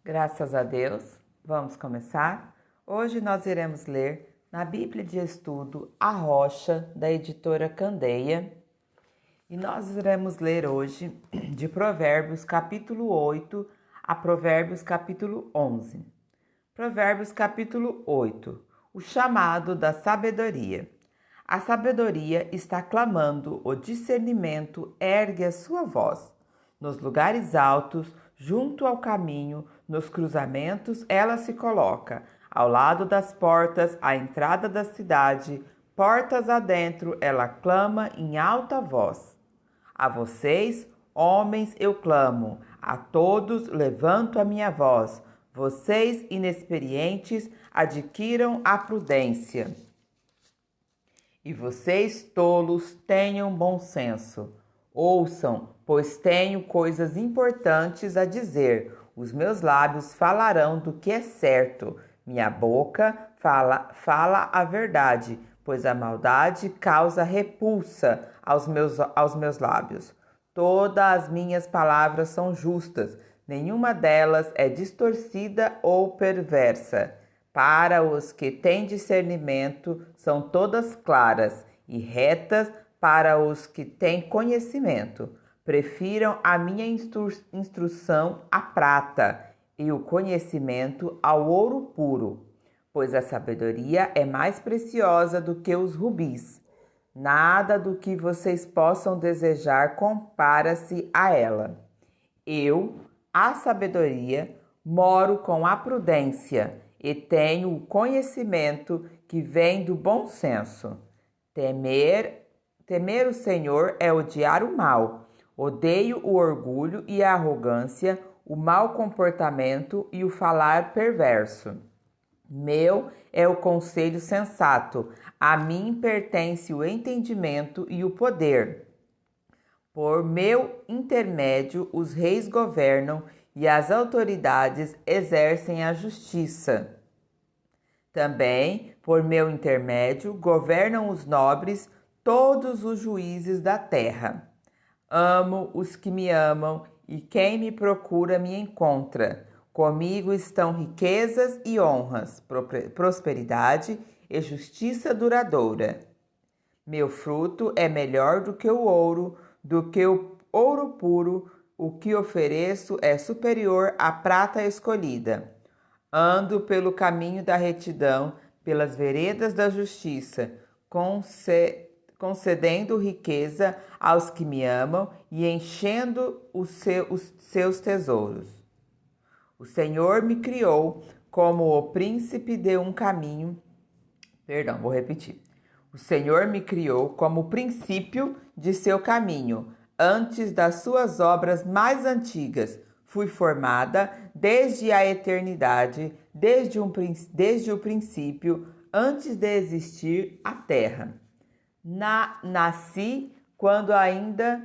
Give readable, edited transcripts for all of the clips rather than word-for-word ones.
Graças a Deus, vamos começar? Hoje nós iremos ler na Bíblia de Estudo A Rocha, da editora Candeia, e nós iremos ler hoje de Provérbios capítulo 8 a Provérbios capítulo 11. Provérbios capítulo 8, o chamado da sabedoria. A sabedoria está clamando, o discernimento ergue a sua voz. Nos lugares altos, junto ao caminho, nos cruzamentos, ela se coloca, ao lado das portas, à entrada da cidade, portas adentro, ela clama em alta voz. A vocês, homens, eu clamo, a todos levanto a minha voz. Vocês, inexperientes, adquiram a prudência. E vocês, tolos, tenham bom senso. Ouçam, pois tenho coisas importantes a dizer. Os meus lábios falarão do que é certo. Minha boca fala a verdade, pois a maldade causa repulsa aos meus lábios. Todas as minhas palavras são justas, nenhuma delas é distorcida ou perversa. Para os que têm discernimento, são todas claras e retas para os que têm conhecimento. Prefiram a minha instrução à prata e o conhecimento ao ouro puro, pois a sabedoria é mais preciosa do que os rubis. Nada do que vocês possam desejar compara-se a ela. Eu, a sabedoria, moro com a prudência e tenho o conhecimento que vem do bom senso. Temer o Senhor é odiar o mal. Odeio o orgulho e a arrogância, o mau comportamento e o falar perverso. Meu é o conselho sensato, a mim pertence o entendimento e o poder. Por meu intermédio, os reis governam e as autoridades exercem a justiça. Também, por meu intermédio, governam os nobres, todos os juízes da terra. Amo os que me amam e quem me procura me encontra. Comigo estão riquezas e honras, prosperidade e justiça duradoura. Meu fruto é melhor do que o ouro puro. O que ofereço é superior à prata escolhida. Ando pelo caminho da retidão, pelas veredas da justiça, concedendo riqueza aos que me amam e enchendo os seus tesouros. O Senhor me criou como o príncipe de um caminho. Vou repetir. O Senhor me criou como o princípio de seu caminho. Antes das suas obras mais antigas, fui formada desde a eternidade, desde o princípio, antes de existir a terra. Nasci quando ainda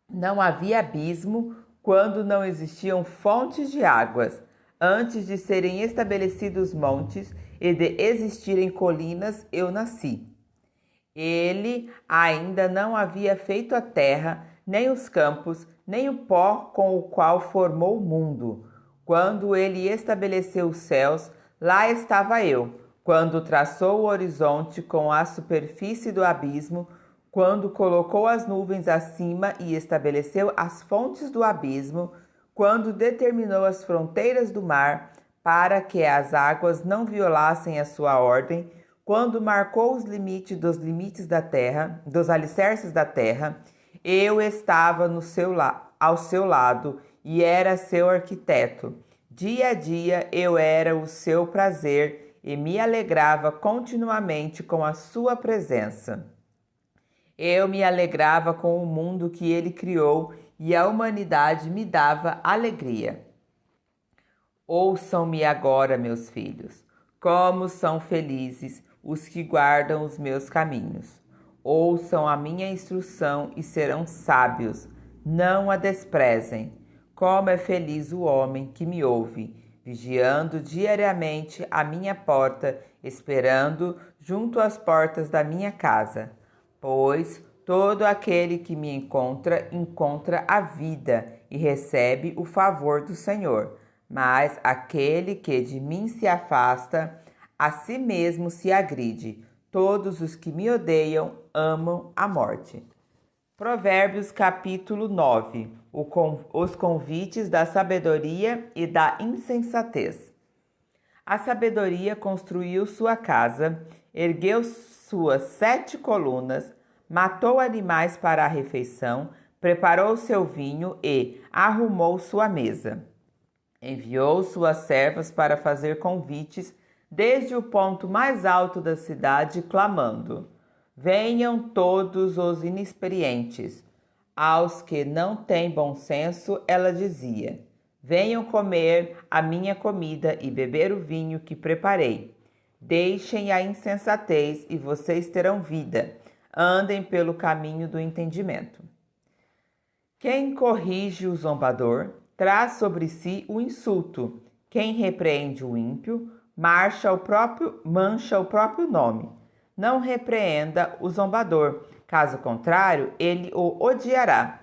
não havia abismo, quando não existiam fontes de águas, antes de serem estabelecidos montes e de existirem colinas, eu nasci. Ele ainda não havia feito a terra, nem os campos, nem o pó com o qual formou o mundo. Quando ele estabeleceu os céus, lá estava eu. Quando traçou o horizonte com a superfície do abismo, quando colocou as nuvens acima e estabeleceu as fontes do abismo, quando determinou as fronteiras do mar, para que as águas não violassem a sua ordem, quando marcou os limites dos limites da terra, dos alicerces da terra, eu estava ao seu lado e era seu arquiteto. Dia a dia eu era o seu prazer e me alegrava continuamente com a sua presença. Eu me alegrava com o mundo que ele criou e a humanidade me dava alegria. Ouçam-me agora, meus filhos, como são felizes os que guardam os meus caminhos. Ouçam a minha instrução e serão sábios, não a desprezem. Como é feliz o homem que me ouve, vigiando diariamente a minha porta, esperando junto às portas da minha casa. Pois todo aquele que me encontra a vida e recebe o favor do Senhor. mas aquele que de mim se afasta, a si mesmo se agride. Todos os que me odeiam amam a morte. Provérbios capítulo 9. Os convites da sabedoria e da insensatez. A sabedoria construiu sua casa, ergueu suas 7 colunas, matou animais para a refeição, preparou seu vinho e arrumou sua mesa. Enviou suas servas para fazer convites desde o ponto mais alto da cidade, clamando: venham todos os inexperientes. Aos que não têm bom senso, ela dizia: venham comer a minha comida e beber o vinho que preparei. Deixem a insensatez e vocês terão vida. Andem pelo caminho do entendimento. Quem corrige o zombador traz sobre si o insulto. Quem repreende o ímpio mancha o próprio nome. Não repreenda o zombador, caso contrário, ele o odiará.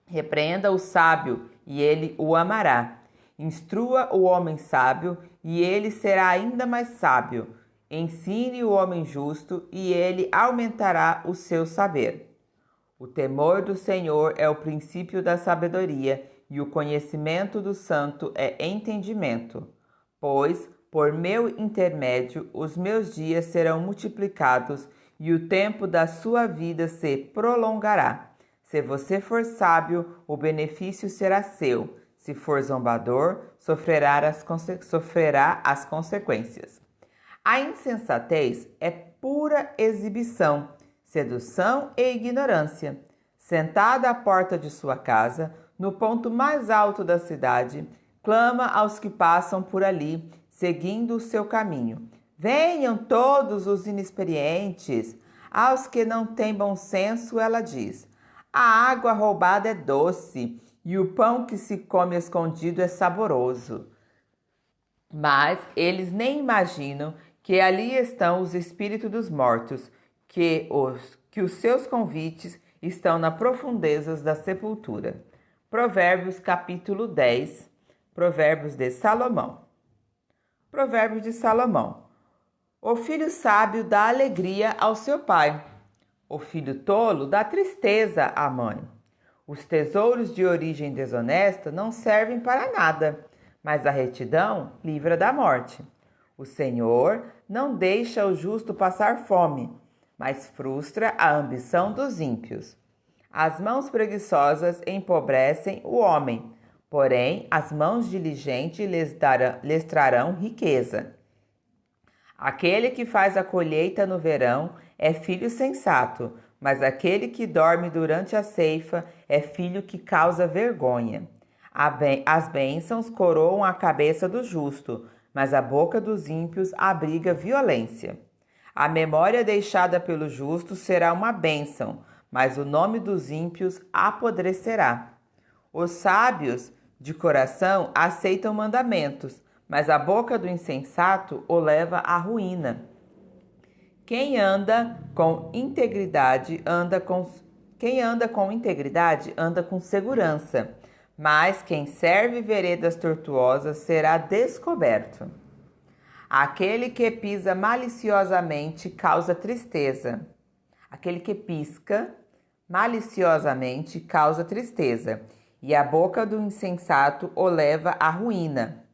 Repreenda o sábio e ele o amará. Instrua o homem sábio e ele será ainda mais sábio. Ensine o homem justo e ele aumentará o seu saber. O temor do Senhor é o princípio da sabedoria e o conhecimento do santo é entendimento. Pois, por meu intermédio, os meus dias serão multiplicados e o tempo da sua vida se prolongará. Se você for sábio, o benefício será seu. Se for zombador, sofrerá as consequências. A insensatez é pura exibição, sedução e ignorância. Sentada à porta de sua casa, no ponto mais alto da cidade, clama aos que passam por ali, seguindo o seu caminho. Venham todos os inexperientes. Aos que não têm bom senso, ela diz: a água roubada é doce e o pão que se come escondido é saboroso. Mas eles nem imaginam que ali estão os espíritos dos mortos, que os seus convites estão nas profundezas da sepultura. Provérbios capítulo 10, Provérbios de Salomão. Provérbios de Salomão. O filho sábio dá alegria ao seu pai. O filho tolo dá tristeza à mãe. Os tesouros de origem desonesta não servem para nada, mas a retidão livra da morte. O Senhor não deixa o justo passar fome, mas frustra a ambição dos ímpios. As mãos preguiçosas empobrecem o homem, porém as mãos diligentes lhes trarão riqueza. Aquele que faz a colheita no verão é filho sensato, mas aquele que dorme durante a ceifa é filho que causa vergonha. As bênçãos coroam a cabeça do justo, mas a boca dos ímpios abriga violência. A memória deixada pelo justo será uma bênção, mas o nome dos ímpios apodrecerá. Os sábios de coração aceitam mandamentos, mas a boca do insensato o leva à ruína. Quem anda com integridade anda com segurança, mas quem serve veredas tortuosas será descoberto. Aquele que pisa maliciosamente causa tristeza. Aquele que pisca maliciosamente causa tristeza, e a boca do insensato o leva à ruína.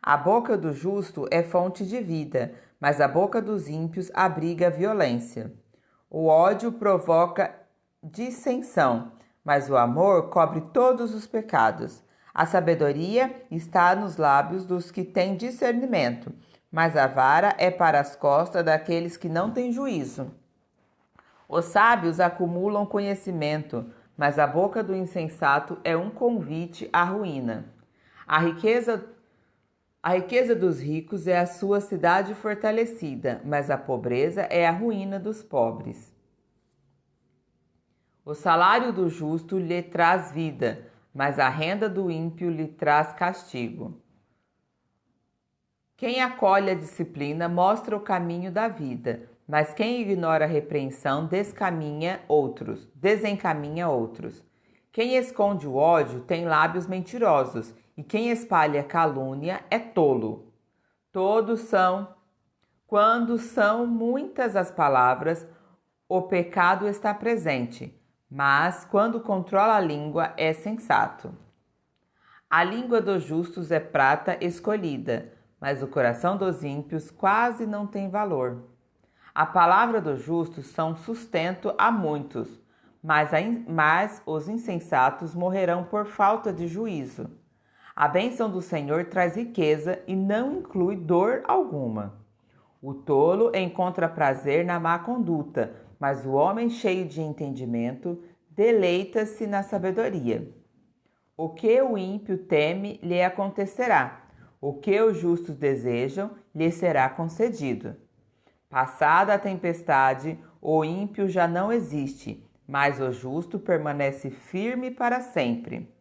A boca do justo é fonte de vida, mas a boca dos ímpios abriga violência. O ódio provoca dissensão, mas o amor cobre todos os pecados. A sabedoria está nos lábios dos que têm discernimento, mas a vara é para as costas daqueles que não têm juízo. Os sábios acumulam conhecimento, mas a boca do insensato é um convite à ruína. A riqueza dos ricos é a sua cidade fortalecida, mas a pobreza é a ruína dos pobres. O salário do justo lhe traz vida, mas a renda do ímpio lhe traz castigo. Quem acolhe a disciplina mostra o caminho da vida, mas quem ignora a repreensão desencaminha outros. Quem esconde o ódio tem lábios mentirosos, e quem espalha calúnia é tolo. Quando são muitas as palavras, o pecado está presente, mas quando controla a língua é sensato. A língua dos justos é prata escolhida, mas o coração dos ímpios quase não tem valor. A palavra dos justos são sustento a muitos, mas os insensatos morrerão por falta de juízo. A bênção do Senhor traz riqueza e não inclui dor alguma. O tolo encontra prazer na má conduta, mas o homem cheio de entendimento deleita-se na sabedoria. O que o ímpio teme lhe acontecerá, o que os justos desejam lhe será concedido. Passada a tempestade, o ímpio já não existe, mas o justo permanece firme para sempre.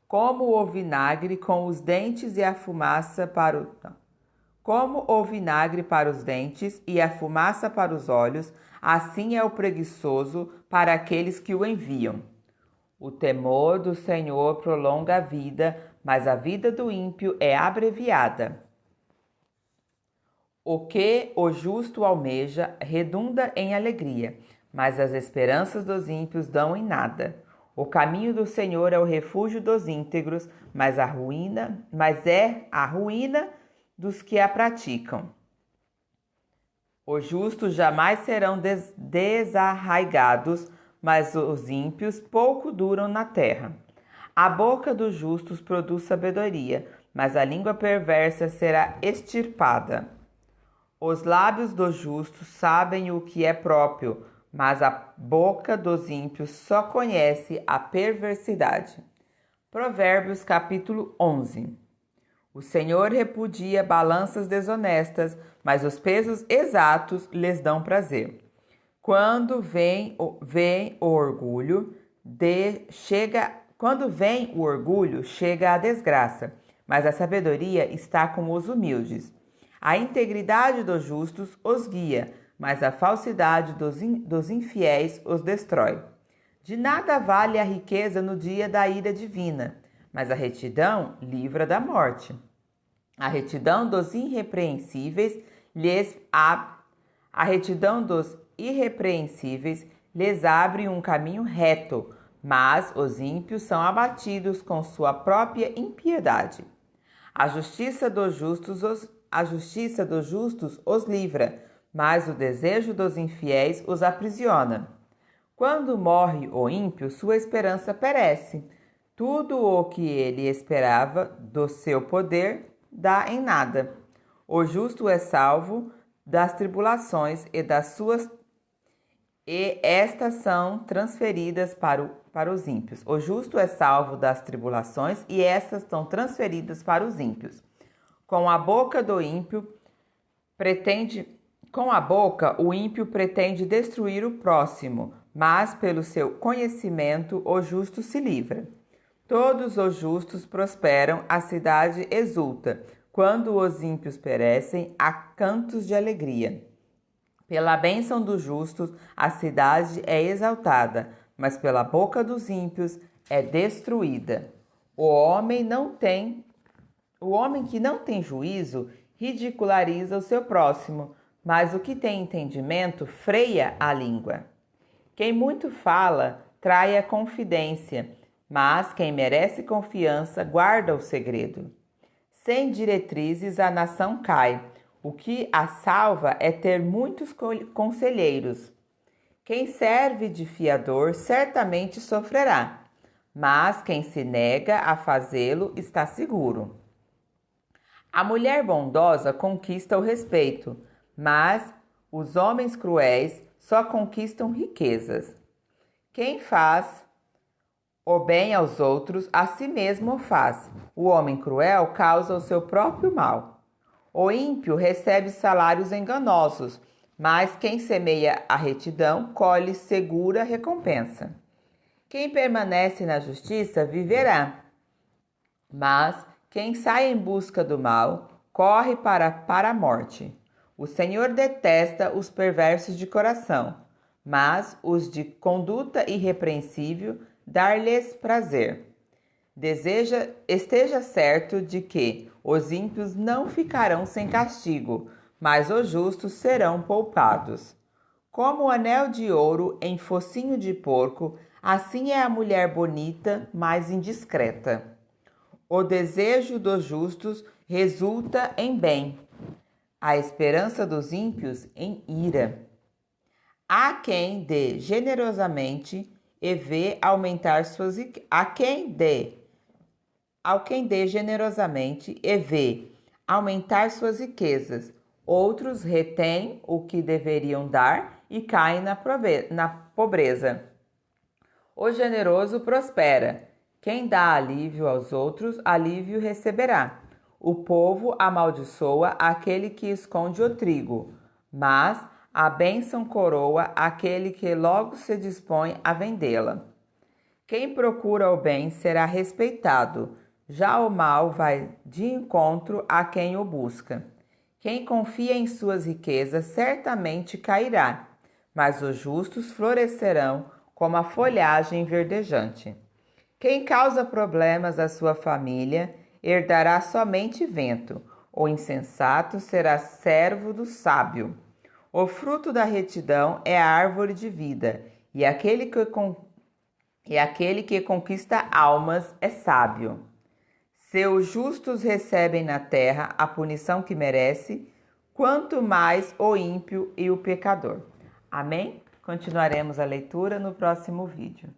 Como o vinagre com os dentes e a fumaça para Como o vinagre para os dentes e a fumaça para os olhos, assim é o preguiçoso para aqueles que o enviam. O temor do Senhor prolonga a vida, mas a vida do ímpio é abreviada. O que o justo almeja redunda em alegria, mas as esperanças dos ímpios dão em nada. O caminho do Senhor é o refúgio dos íntegros, mas é a ruína dos que a praticam. Os justos jamais serão desarraigados, mas os ímpios pouco duram na terra. A boca dos justos produz sabedoria, mas a língua perversa será extirpada. Os lábios dos justos sabem o que é próprio, mas a boca dos ímpios só conhece a perversidade. Provérbios capítulo 11. O Senhor repudia balanças desonestas, mas os pesos exatos lhes dão prazer. Quando vem o orgulho, chega a desgraça, mas a sabedoria está com os humildes. A integridade dos justos os guia, mas a falsidade dos infiéis os destrói. De nada vale a riqueza no dia da ira divina, mas a retidão livra da morte. A retidão dos irrepreensíveis lhes abre um caminho reto, mas os ímpios são abatidos com sua própria impiedade. A justiça dos justos os livra, mas o desejo dos infiéis os aprisiona. Quando morre o ímpio, sua esperança perece. Tudo o que ele esperava do seu poder dá em nada. O justo é salvo das tribulações e estas são transferidas para os ímpios. O justo é salvo das tribulações e estas são transferidas para os ímpios. Com a boca o ímpio pretende destruir o próximo, mas pelo seu conhecimento o justo se livra. Todos os justos prosperam, a cidade exulta. Quando os ímpios perecem, há cantos de alegria. Pela bênção dos justos, a cidade é exaltada, mas pela boca dos ímpios é destruída. O homem que não tem juízo ridiculariza o seu próximo, mas o que tem entendimento freia a língua. Quem muito fala trai a confidência, mas quem merece confiança guarda o segredo. Sem diretrizes a nação cai. O que a salva é ter muitos conselheiros. Quem serve de fiador certamente sofrerá, mas quem se nega a fazê-lo está seguro. A mulher bondosa conquista o respeito, mas os homens cruéis só conquistam riquezas. Quem faz o bem aos outros, a si mesmo o faz. O homem cruel causa o seu próprio mal. O ímpio recebe salários enganosos, mas quem semeia a retidão colhe segura recompensa. Quem permanece na justiça viverá, mas quem sai em busca do mal corre para a morte. O Senhor detesta os perversos de coração, mas os de conduta irrepreensível dar-lhes prazer. Esteja certo de que os ímpios não ficarão sem castigo, mas os justos serão poupados. Como o anel de ouro em focinho de porco, assim é a mulher bonita, mas indiscreta. O desejo dos justos resulta em bem, a esperança dos ímpios em ira. Há quem dê generosamente e vê aumentar suas generosamente e vê aumentar suas riquezas. Outros retêm o que deveriam dar e caem na pobreza. O generoso prospera. Quem dá alívio aos outros, alívio receberá. O povo amaldiçoa aquele que esconde o trigo, mas a bênção coroa aquele que logo se dispõe a vendê-la. Quem procura o bem será respeitado, já o mal vai de encontro a quem o busca. Quem confia em suas riquezas certamente cairá, mas os justos florescerão como a folhagem verdejante. Quem causa problemas à sua família herdará somente vento. O insensato será servo do sábio. O fruto da retidão é a árvore de vida, e aquele que conquista almas é sábio. Se os justos recebem na terra a punição que merece, quanto mais o ímpio e o pecador. Amém? Continuaremos a leitura no próximo vídeo.